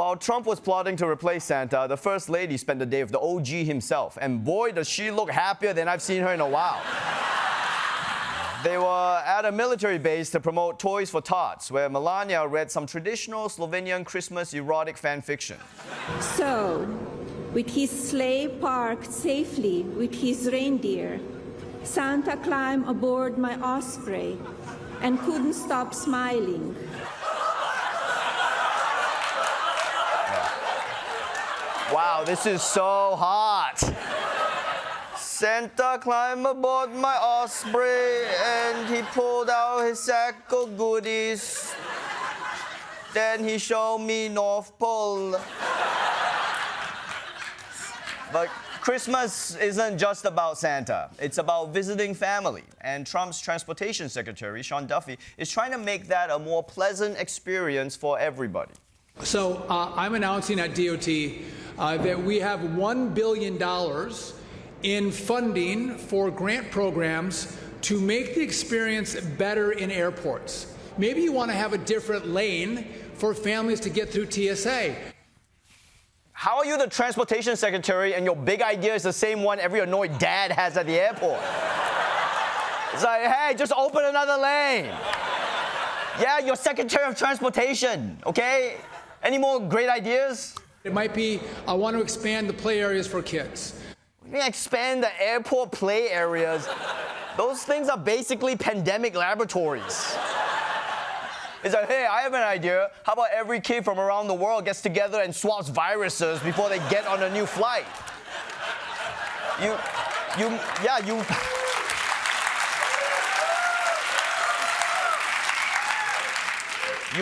While Trump was plotting to replace Santa, the First Lady spent the day with the OG himself. And boy, does she look happier than I've seen her in a while. They were at a military base to promote Toys for Tots, where Melania read some traditional Slovenian Christmas erotic fan fiction. So, with his sleigh parked safely with his reindeer, Santa climbed aboard my osprey and couldn't stop smiling. Wow, this is so hot. Santa climbed aboard my osprey and he pulled out his sack of goodies. Then he showed me North Pole. But Christmas isn't just about Santa. It's about visiting family. And Trump's transportation secretary, Duffy, is trying to make that a more pleasant experience for everybody. So I'm announcing at DOT that we have $1 billion in funding for grant programs to make the experience better in airports. Maybe you want to have a different lane for families to get through TSA. How are you the transportation secretary and your big idea is the same one every annoyed dad has at the airport? It's like, hey, just open another lane. Yeah, you're secretary of transportation, okay? Any more great ideas? It might be, I want to expand the play areas for kids. We expand the airport play areas. Those things are basically pandemic laboratories. It's like, hey, I have an idea. How about every kid from around the world gets together and swaps viruses before they get on a new flight? You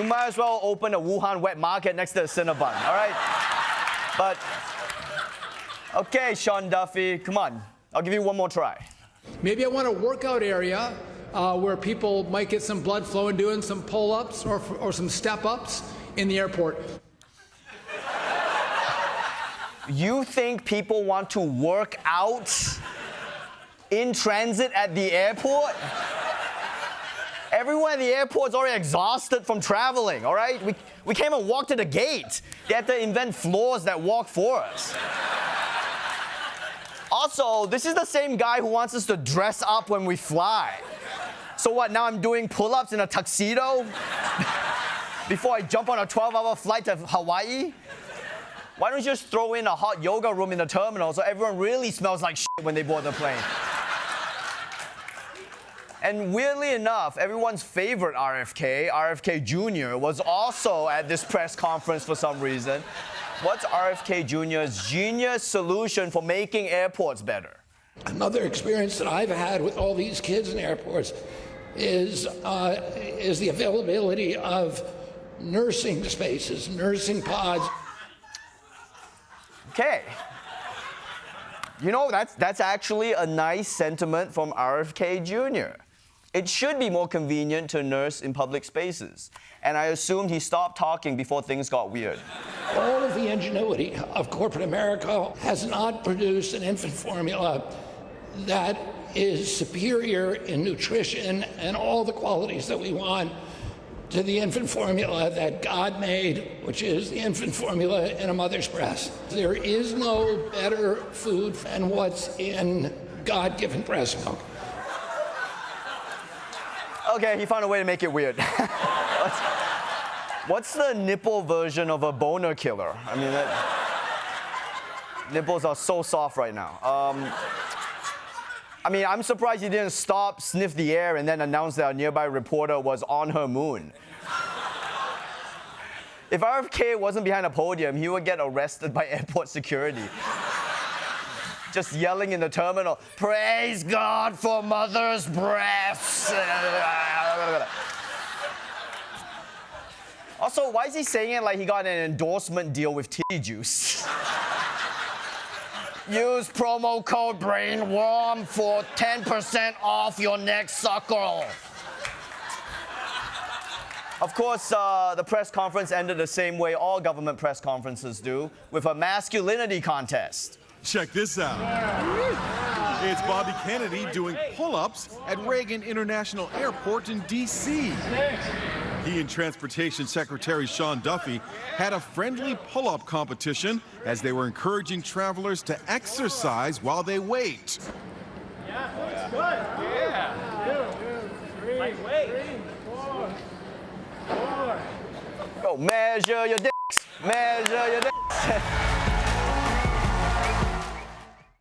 might as well open a Wuhan wet market next to the Cinnabon, all right? But, okay, Duffy, come on. I'll give you one more try. Maybe I want a workout area where people might get some blood flowing doing some pull-ups or some step-ups in the airport. You think people want to work out in transit at the airport? Everyone at the airport is already exhausted from traveling, all right? We can't even walk to the gate. They have to invent floors that walk for us. Also, this is the same guy who wants us to dress up when we fly. So what, now I'm doing pull-ups in a tuxedo? Before I jump on a 12-hour flight to Hawaii? Why don't you just throw in a hot yoga room in the terminal so everyone really smells like shit when they board the plane? And weirdly enough, everyone's favorite RFK Jr, was also at this press conference for some reason. What's RFK Jr.'s genius solution for making airports better? Another experience that I've had with all these kids in airports is the availability of nursing spaces, nursing pods. Okay. You know, that's actually a nice sentiment from RFK Jr. It should be more convenient to nurse in public spaces. And I assumed he stopped talking before things got weird. All of the ingenuity of corporate America has not produced an infant formula that is superior in nutrition and all the qualities that we want to the infant formula that God made, which is the infant formula in a mother's breast. There is no better food than what's in God-given breast milk. Okay, he found a way to make it weird. What's the nipple version of a boner killer? I mean, nipples are so soft right now. I mean, I'm surprised he didn't stop, sniff the air, and then announce that a nearby reporter was on her moon. If RFK wasn't behind a podium, he would get arrested by airport security. Just yelling in the terminal, "Praise God for mother's breaths." Also, why is he saying it like he got an endorsement deal with titty juice? Use promo code BRAINWORM for 10% off your next suckle. Of course, the press conference ended the same way all government press conferences do, with a masculinity contest. Check this out. It's Bobby Kennedy doing pull-ups at Reagan International Airport in D.C. He and Transportation Secretary Sean Duffy had a friendly pull-up competition as they were encouraging travelers to exercise while they wait. Yeah, that's good. Yeah. 2, 3, wait. 4. Go measure your dicks. Measure your dicks.